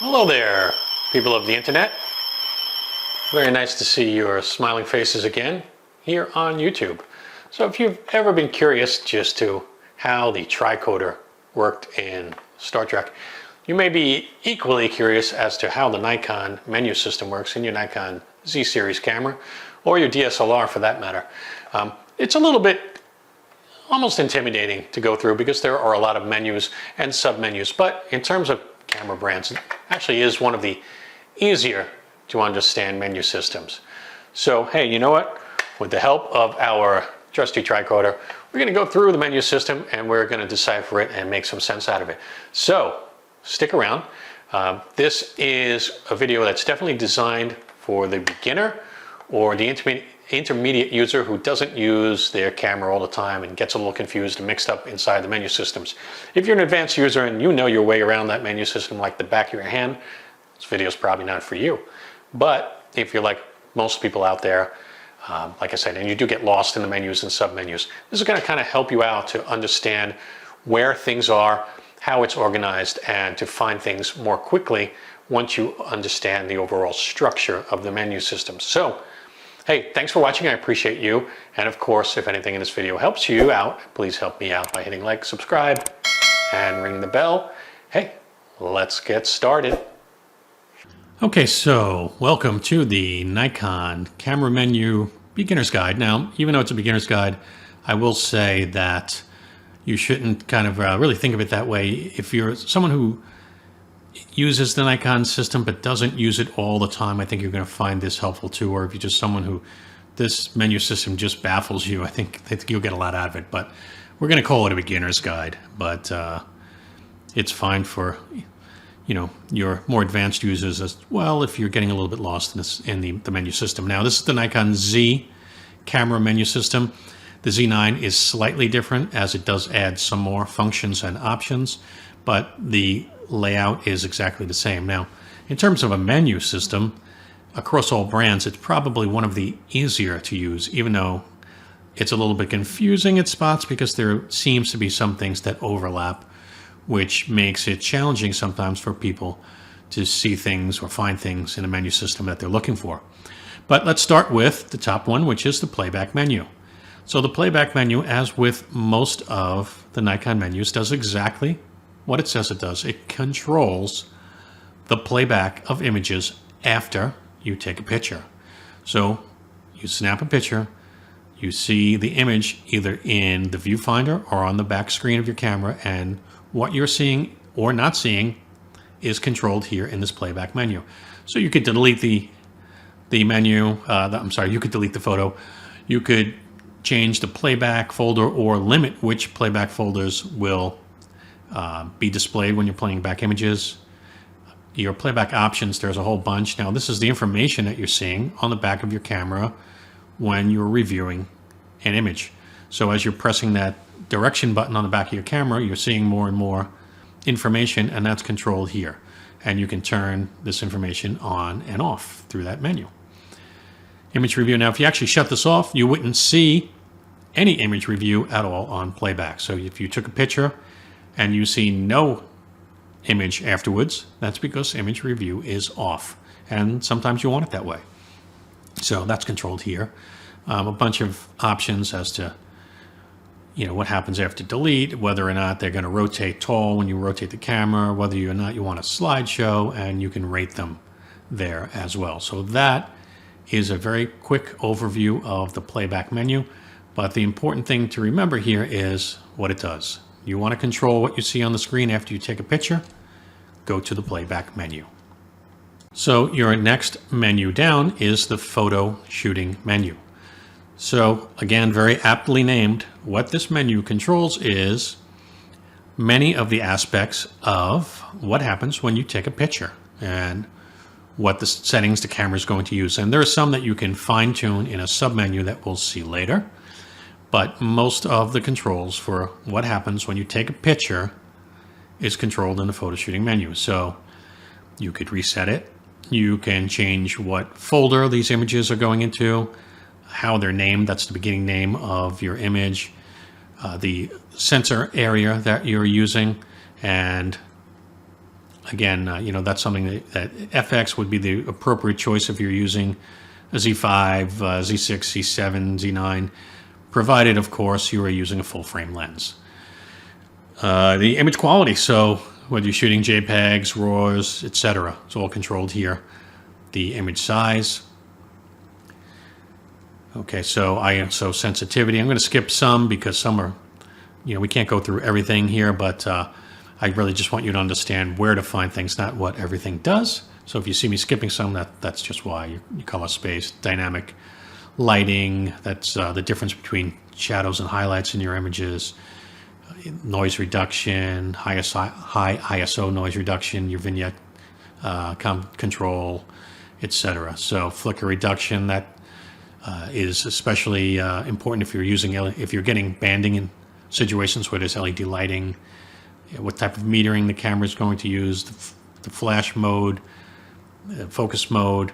Hello there, people of the internet. Very nice to see your smiling faces again here on YouTube. So if you've ever been curious just to how the tricorder worked in Star Trek, you may be equally curious as to how the Nikon menu system works in your Nikon Z series camera, or your DSLR for that matter. It's a little bit almost intimidating to go through because there are a lot of menus and submenus, but in terms of camera brands, it actually is one of the easier to understand menu systems. So hey, you know what? With the help of our trusty tricorder, we're going to go through the menu system and we're going to decipher it and make some sense out of it. So stick around. This is a video that's definitely designed for the beginner or the intermediate user who doesn't use their camera all the time and gets a little confused and mixed up inside the menu systems. If you're an advanced user and you know your way around that menu system like the back of your hand, this video is probably not for you. But if you're like most people out there, like I said, and you do get lost in the menus and submenus, this is going to kind of help you out to understand where things are, how it's organized, and to find things more quickly once you understand the overall structure of the menu system. So, hey, thanks for watching. I appreciate you. And of course, if anything in this video helps you out, please help me out by hitting like, subscribe, and ring the bell. Hey, let's get started. Okay, so welcome to the Nikon Camera Menu Beginner's Guide. Now, even though it's a beginner's guide, I will say that you shouldn't kind of really think of it that way. If you're someone who uses the Nikon system but doesn't use it all the time, I think you're going to find this helpful too. Or if you're just someone who this menu system just baffles you, I think you'll get a lot out of it. But we're going to call it a beginner's guide, but it's fine for your more advanced users as well if you're getting a little bit lost in the menu system. Now, this is the Nikon Z camera menu system. The Z9 is slightly different as it does add some more functions and options, but the layout is exactly the same. Now, in terms of a menu system, across all brands, it's probably one of the easier to use, even though it's a little bit confusing at spots because there seems to be some things that overlap, which makes it challenging sometimes for people to see things or find things in a menu system that they're looking for. But let's start with the top one, which is the playback menu. So the playback menu, as with most of the Nikon menus, does exactly what it says it does. It controls the playback of images after you take a picture. So you snap a picture, you see the image either in the viewfinder or on the back screen of your camera, and what you're seeing or not seeing is controlled here in this playback menu. So you could delete the menu, you could delete the photo. You could change the playback folder or limit which playback folders will be displayed when you're playing back images. Your playback options, there's a whole bunch. Now, this is the information that you're seeing on the back of your camera when you're reviewing an image. So as you're pressing that direction button on the back of your camera, you're seeing more and more information, and that's controlled here. And you can turn this information on and off through that menu. Image review. Now, if you actually shut this off, you wouldn't see any image review at all on playback. So if you took a picture and you see no image afterwards, that's because image review is off. And sometimes you want it that way. So that's controlled here. A bunch of options as to what happens after delete, whether or not they're going to rotate tall when you rotate the camera, whether or not you want a slideshow, and you can rate them there as well. So that is a very quick overview of the playback menu. But the important thing to remember here is what it does. You want to control what you see on the screen after you take a picture, go to the playback menu. So your next menu down is the photo shooting menu. So again, very aptly named, what this menu controls is many of the aspects of what happens when you take a picture and what the settings the camera is going to use. And there are some that you can fine tune in a submenu that we'll see later. But most of the controls for what happens when you take a picture is controlled in the photo shooting menu. So you could reset it. You can change what folder these images are going into, how they're named. That's the beginning name of your image, the sensor area that you're using, and Again, that's something that FX would be the appropriate choice if you're using a Z5, Z6, Z7, Z9, provided, of course, you are using a full-frame lens. The image quality, so whether you're shooting JPEGs, RAWs, etc., it's all controlled here. The image size. Okay, so ISO sensitivity. I'm going to skip some because some are, we can't go through everything here, but I really just want you to understand where to find things, not what everything does. So if you see me skipping some, that's just why. Your color space, dynamic lighting, that's the difference between shadows and highlights in your images, noise reduction, high ISO noise reduction, your vignette control, etc. So flicker reduction, that is especially important if you're getting banding in situations where there's LED lighting, what type of metering the camera is going to use, the flash mode, focus mode,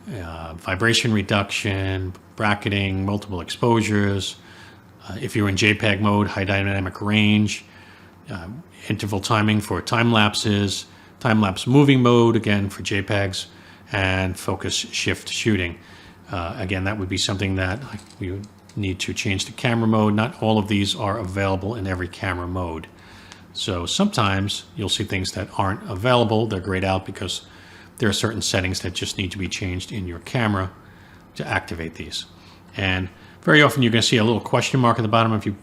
vibration reduction, bracketing, multiple exposures. If you're in JPEG mode, high dynamic range, interval timing for time lapses, time-lapse moving mode, again, for JPEGs, and focus shift shooting. Again, that would be something that we would need to change the camera mode. Not all of these are available in every camera mode. So sometimes you'll see things that aren't available. They're grayed out because there are certain settings that just need to be changed in your camera to activate these. And very often you're going to see a little question mark at the bottom. If you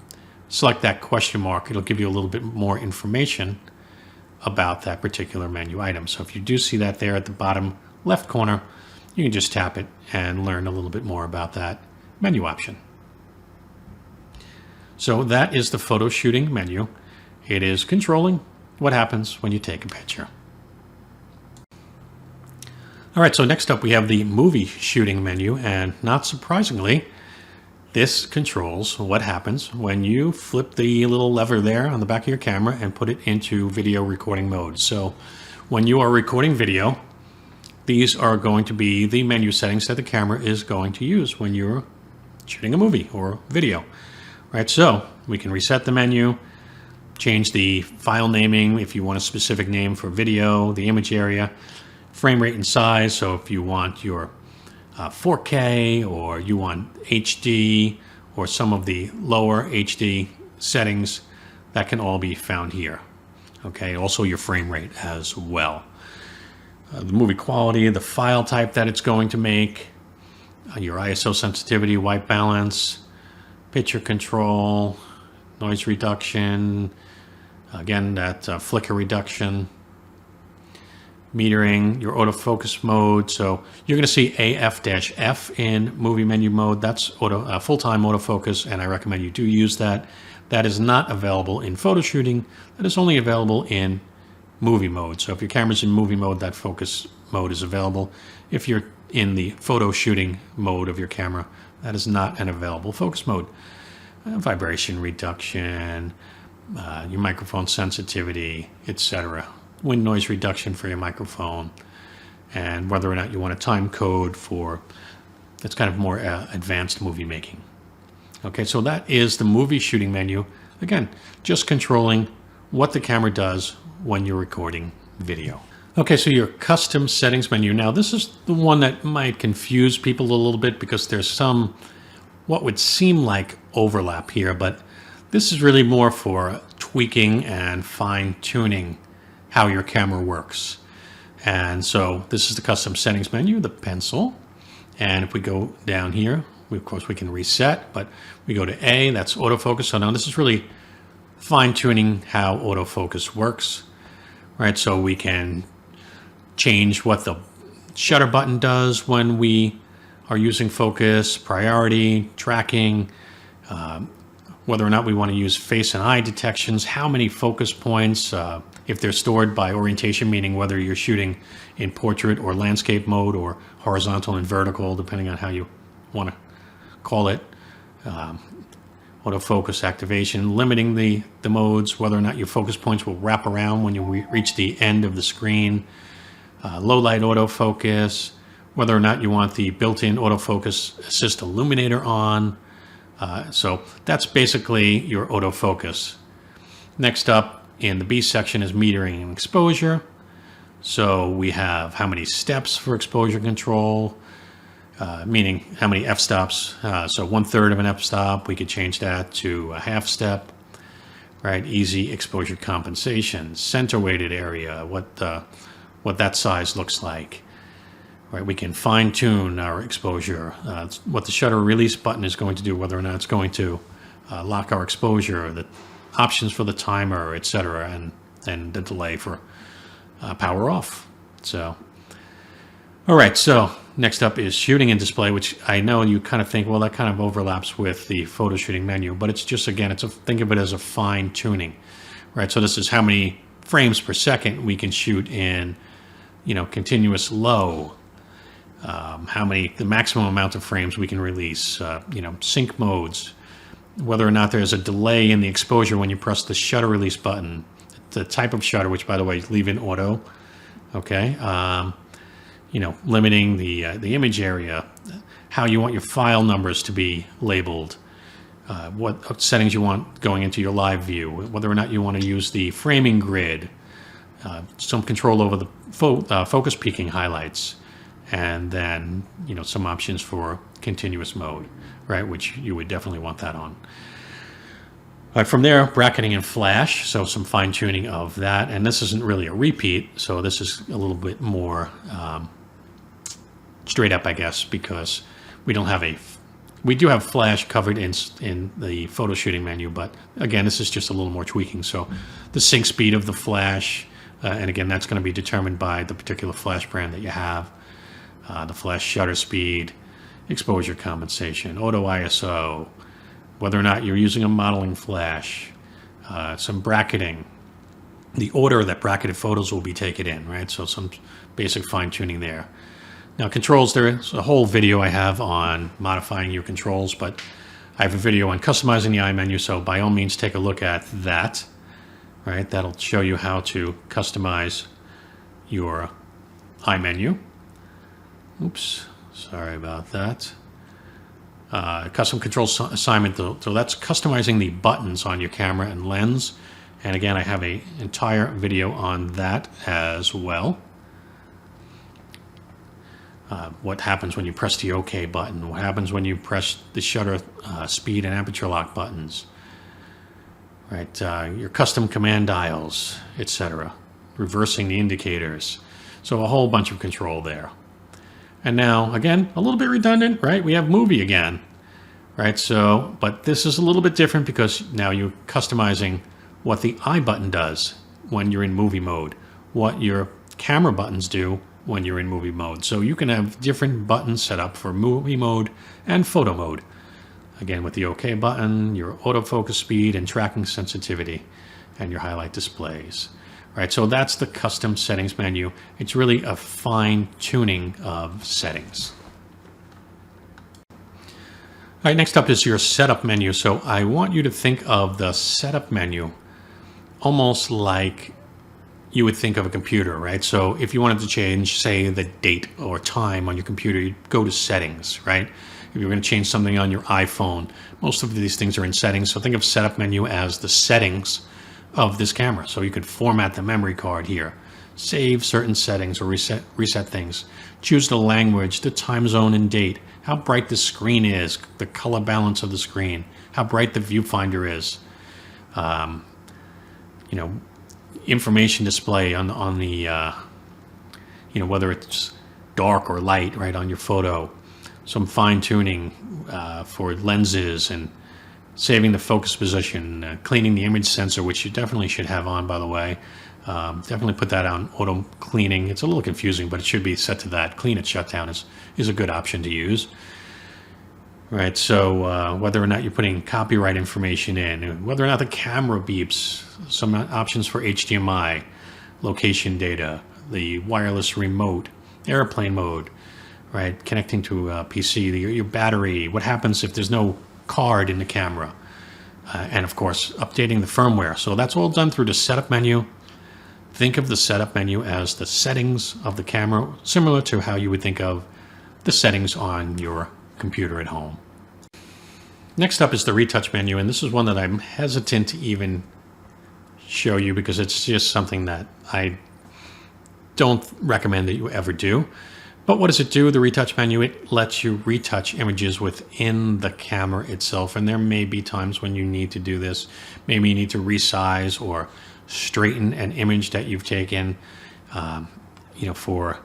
select that question mark, it'll give you a little bit more information about that particular menu item. So if you do see that there at the bottom left corner, you can just tap it and learn a little bit more about that menu option. So that is the photo shooting menu. It is controlling what happens when you take a picture. All right, so next up we have the movie shooting menu, and not surprisingly, this controls what happens when you flip the little lever there on the back of your camera and put it into video recording mode. So when you are recording video, these are going to be the menu settings that the camera is going to use when you're shooting a movie or video. All right, so we can reset the menu, change the file naming if you want a specific name for video, the image area, frame rate and size. So if you want your 4K or you want HD or some of the lower HD settings, that can all be found here. Okay, also your frame rate as well. The movie quality, the file type that it's going to make, your ISO sensitivity, white balance, picture control, noise reduction, again that flicker reduction, metering, your autofocus mode. So you're going to see AF-F in movie menu mode. That's full-time autofocus, and I recommend you do use that. That is not available in photo shooting. That is only available in movie mode. So if your camera's in movie mode, that focus mode is available. If you're in the photo shooting mode of your camera, that is not an available focus mode. Vibration reduction, your microphone sensitivity, etc. Wind noise reduction for your microphone, and whether or not you want a time code for, that's kind of more advanced movie making. Okay, so that is the movie shooting menu. Again, just controlling what the camera does when you're recording video. Okay, so your custom settings menu. Now this is the one that might confuse people a little bit because there's some, what would seem like overlap here, but this is really more for tweaking and fine-tuning how your camera works. And so this is the custom settings menu, the pencil. And if we go down here, of course we can reset, but we go to A, that's autofocus. So now this is really fine-tuning how autofocus works, right? So we can change what the shutter button does when we are using focus, priority, tracking, whether or not we want to use face and eye detections, how many focus points, if they're stored by orientation, meaning whether you're shooting in portrait or landscape mode or horizontal and vertical, depending on how you want to call it. Autofocus activation, limiting the modes, whether or not your focus points will wrap around when you reach the end of the screen. Low light autofocus, whether or not you want the built-in autofocus assist illuminator on. So that's basically your autofocus. Next up in the B section is metering and exposure. So we have how many steps for exposure control, meaning how many f-stops. So 1/3 of an f-stop, we could change that to a half step, right? Easy exposure compensation, center weighted area, what that size looks like, right? We can fine tune our exposure, what the shutter release button is going to do, whether or not it's going to lock our exposure, the options for the timer, etc., and the delay for power off. So, all right, so next up is shooting and display, which I know you kind of think, well, that kind of overlaps with the photo shooting menu, but it's just, again, think of it as a fine tuning, right? So this is how many frames per second we can shoot in, continuous low, the maximum amount of frames we can release, sync modes, whether or not there's a delay in the exposure when you press the shutter release button, the type of shutter, which by the way, leave in auto, okay? Limiting the image area, how you want your file numbers to be labeled, what settings you want going into your live view, whether or not you want to use the framing grid, some control over the focus peaking highlights, and then some options for continuous mode, right, which you would definitely want that on. All right, from there, bracketing and flash, so some fine tuning of that, and this isn't really a repeat, so this is a little bit more straight up, I guess, because we do have flash covered in the photo shooting menu, but again, this is just a little more tweaking. So the sync speed of the flash, and again, that's going to be determined by the particular flash brand that you have, the flash shutter speed, exposure compensation, auto ISO, whether or not you're using a modeling flash, some bracketing, the order that bracketed photos will be taken in, right? So some basic fine tuning there. Now controls, there's a whole video I have on modifying your controls, but I have a video on customizing the iMenu, so by all means take a look at that, right? That'll show you how to customize your iMenu. Oops, sorry about that. Custom controls assignment, so that's customizing the buttons on your camera and lens. And again, I have an entire video on that as well. What happens when you press the OK button? What happens when you press the shutter speed and aperture lock buttons? Right, your custom command dials, etc. Reversing the indicators. So a whole bunch of control there. And now, again, a little bit redundant, right? We have movie again, right? So, but this is a little bit different because now you're customizing what the I button does when you're in movie mode, what your camera buttons do when you're in movie mode. So you can have different buttons set up for movie mode and photo mode. Again, with the OK button, your autofocus speed and tracking sensitivity, and your highlight displays. Right, so that's the custom settings menu. It's really a fine tuning of settings. All right, next up is your setup menu. So I want you to think of the setup menu almost like you would think of a computer, right? So if you wanted to change, say, the date or time on your computer, you'd go to settings, right? If you're going to change something on your iPhone, most of these things are in settings. So think of setup menu as the settings of this camera. So you could format the memory card here, save certain settings or reset things, choose the language, the time zone and date, how bright the screen is, the color balance of the screen, how bright the viewfinder is, information display on the, whether it's dark or light, right, on your photo, some fine tuning for lenses and saving the focus position, cleaning the image sensor, which you definitely should have on, by the way. Definitely put that on auto cleaning. It's a little confusing, but it should be set to that. Clean it shutdown is a good option to use. Right, so whether or not you're putting copyright information in, whether or not the camera beeps, some options for HDMI, location data, the wireless remote, airplane mode, right, connecting to a PC, your battery, what happens if there's no card in the camera, and of course updating the firmware. So that's all done through the setup menu. Think of the setup menu as the settings of the camera, similar to how you would think of the settings on your computer at home. Next up is the retouch menu, and this is one that I'm hesitant to even show you because it's just something that I don't recommend that you ever do. But what does it do? The retouch menu, it lets you retouch images within the camera itself. And there may be times when you need to do this. Maybe you need to resize or straighten an image that you've taken, for,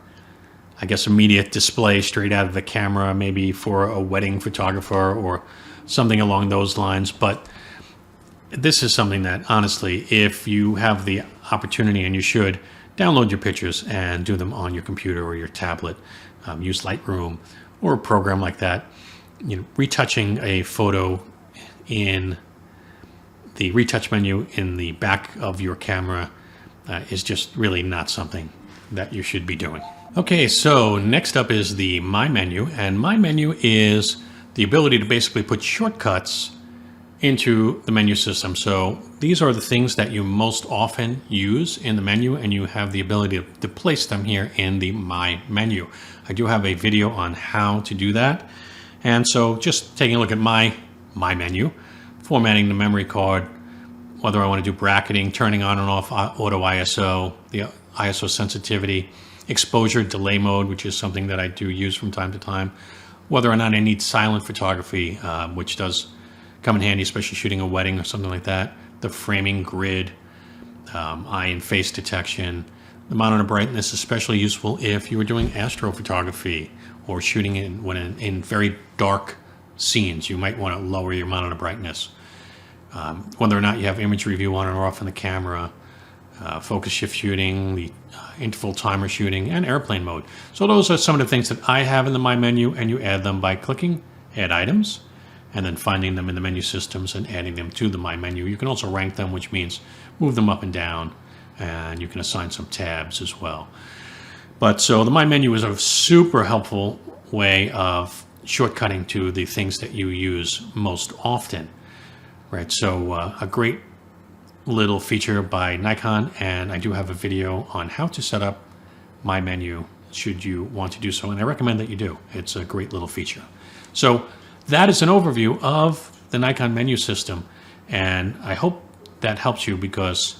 I guess, immediate display straight out of the camera, maybe for a wedding photographer or something along those lines. But this is something that, honestly, if you have the opportunity, and you should, download your pictures and do them on your computer or your tablet. Use Lightroom or a program like that. Retouching a photo in the retouch menu in the back of your camera is just really not something that you should be doing. Okay, so next up is the My menu, and My menu is the ability to basically put shortcuts into the menu system. So these are the things that you most often use in the menu, and you have the ability to place them here in the My menu. I do have a video on how to do that. And so just taking a look at my menu, formatting the memory card, whether I want to do bracketing, turning on and off auto ISO, the ISO sensitivity, exposure delay mode, which is something that I do use from time to time, whether or not I need silent photography, which does come in handy, especially shooting a wedding or something like that. The framing grid, eye and face detection, the monitor brightness, especially useful if you were doing astrophotography or shooting in very dark scenes. You might want to lower your monitor brightness. Whether or not you have image review on or off in the camera, focus shift shooting, the interval timer shooting, and airplane mode. So those are some of the things that I have in the My menu, and you add them by clicking Add Items, and then finding them in the menu systems and adding them to the My menu. You can also rank them, which means move them up and down, and you can assign some tabs as well. But so the My menu is a super helpful way of shortcutting to the things that you use most often, right? So a great little feature by Nikon, and I do have a video on how to set up My menu should you want to do so, and I recommend that you do. It's a great little feature. So that is an overview of the Nikon menu system, and I hope that helps you, because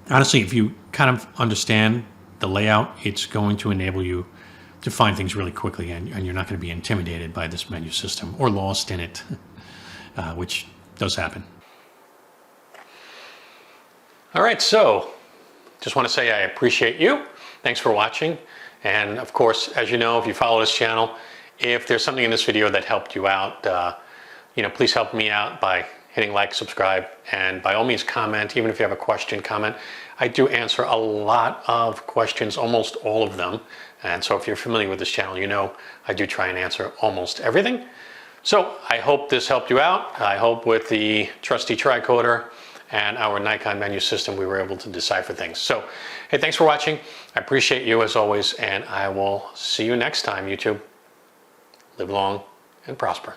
honestly, if you kind of understand the layout, it's going to enable you to find things really quickly, and you're not going to be intimidated by this menu system or lost in it, which does happen. All right, so just want to say I appreciate you. Thanks for watching. And of course, as you know, if you follow this channel, if there's something in this video that helped you out, please help me out by hitting like, subscribe, and by all means comment. Even if you have a question, comment. I do answer a lot of questions, almost all of them. And so if you're familiar with this channel, you know I do try and answer almost everything. So I hope this helped you out. I hope with the trusty tricorder and our Nikon menu system, we were able to decipher things. So, hey, thanks for watching. I appreciate you as always, and I will see you next time, YouTube. Live long and prosper.